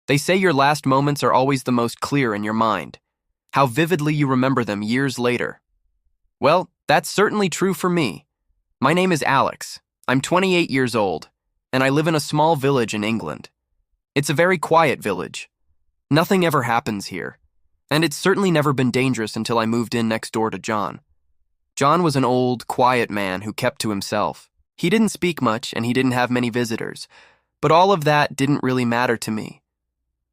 They say your last moments are always the most clear in your mind, how vividly you remember them years later. Well, that's certainly true for me. My name is Alex. I'm 28 years old, and I live in a small village in England. It's a very quiet village. Nothing ever happens here, and it's certainly never been dangerous until I moved in next door to John. John was an old, quiet man who kept to himself. He didn't speak much, and he didn't have many visitors, but all of that didn't really matter to me.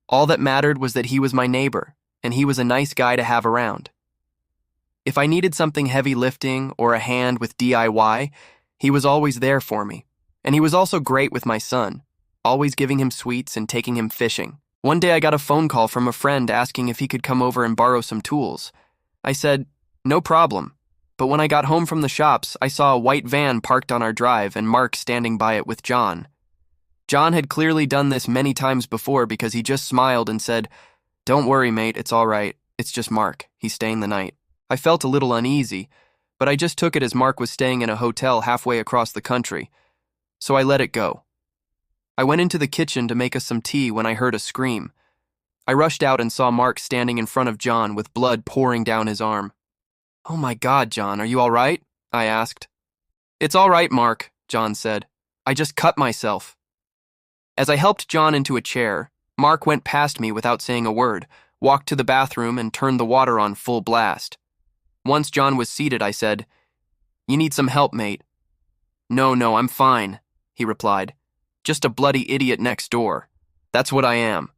All that mattered was that he was my neighbor, and he was a nice guy to have around. If I needed something heavy lifting or a hand with DIY, he was always there for me. And he was also great with my son, always giving him sweets and taking him fishing. One day I got a phone call from a friend asking if he could come over and borrow some tools. I said, no problem. But when I got home from the shops, I saw a white van parked on our drive and Mark standing by it with John. John had clearly done this many times before because he just smiled and said, "Don't worry, mate, it's all right. It's just Mark. He's staying the night." I felt a little uneasy, but I just took it as Mark was staying in a hotel halfway across the country, so I let it go. I went into the kitchen to make us some tea when I heard a scream. I rushed out and saw Mark standing in front of John with blood pouring down his arm. "Oh my God, John, are you all right?" I asked. "It's all right, Mark," John said. "I just cut myself." As I helped John into a chair, Mark went past me without saying a word, walked to the bathroom and turned the water on full blast. Once John was seated, I said, "You need some help, mate." No, I'm fine," he replied. "Just a bloody idiot next door. That's what I am."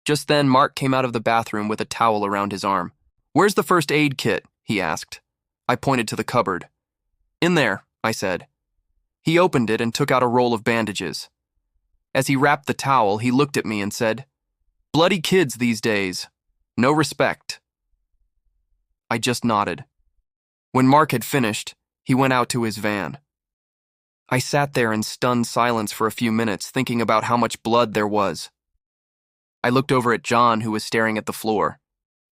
Just then, Mark came out of the bathroom with a towel around his arm. "Where's the first aid kit?" he asked. I pointed to the cupboard. "In there," I said. He opened it and took out a roll of bandages. As he wrapped the towel, he looked at me and said, "Bloody kids these days. No respect." I just nodded. When Mark had finished, he went out to his van. I sat there in stunned silence for a few minutes, thinking about how much blood there was. I looked over at John, who was staring at the floor.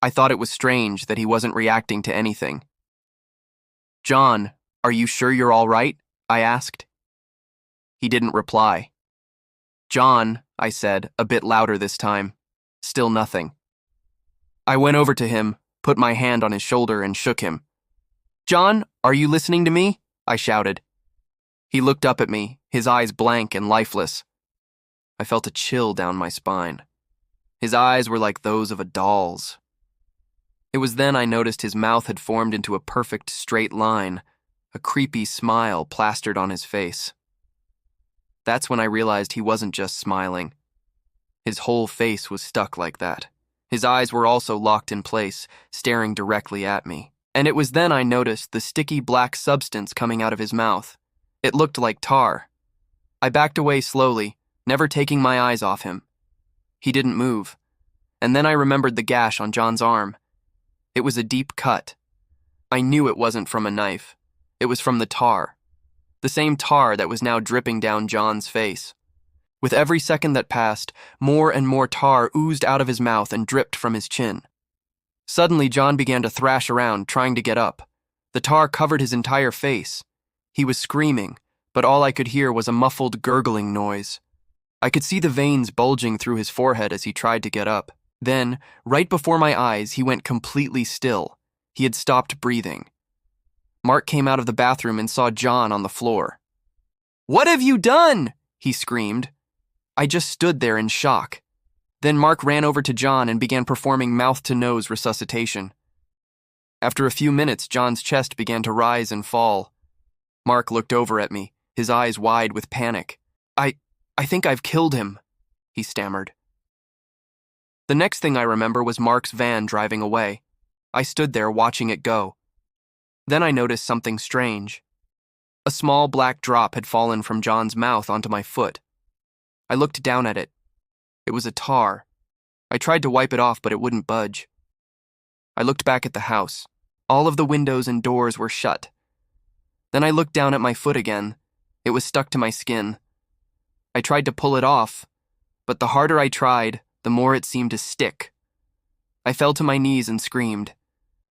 I thought it was strange that he wasn't reacting to anything. "John, are you sure you're all right?" I asked. He didn't reply. "John," I said, a bit louder this time. Still nothing. I went over to him, put my hand on his shoulder, and shook him. "John, are you listening to me?" I shouted. He looked up at me, his eyes blank and lifeless. I felt a chill down my spine. His eyes were like those of a doll's. It was then I noticed his mouth had formed into a perfect straight line, a creepy smile plastered on his face. That's when I realized he wasn't just smiling. His whole face was stuck like that. His eyes were also locked in place, staring directly at me. And it was then I noticed the sticky black substance coming out of his mouth. It looked like tar. I backed away slowly, never taking my eyes off him. He didn't move. And then I remembered the gash on John's arm. It was a deep cut. I knew it wasn't from a knife. It was from the tar. The same tar that was now dripping down John's face. With every second that passed, more and more tar oozed out of his mouth and dripped from his chin. Suddenly, John began to thrash around, trying to get up. The tar covered his entire face. He was screaming, but all I could hear was a muffled gurgling noise. I could see the veins bulging through his forehead as he tried to get up. Then, right before my eyes, he went completely still. He had stopped breathing. Mark came out of the bathroom and saw John on the floor. "What have you done?" he screamed. I just stood there in shock. Then Mark ran over to John and began performing mouth-to-nose resuscitation. After a few minutes, John's chest began to rise and fall. Mark looked over at me, his eyes wide with panic. I think I've killed him," he stammered. The next thing I remember was Mark's van driving away. I stood there watching it go. Then I noticed something strange. A small black drop had fallen from John's mouth onto my foot. I looked down at it. It was a tar. I tried to wipe it off, but it wouldn't budge. I looked back at the house. All of the windows and doors were shut. Then I looked down at my foot again. It was stuck to my skin. I tried to pull it off, but the harder I tried, the more it seemed to stick. I fell to my knees and screamed.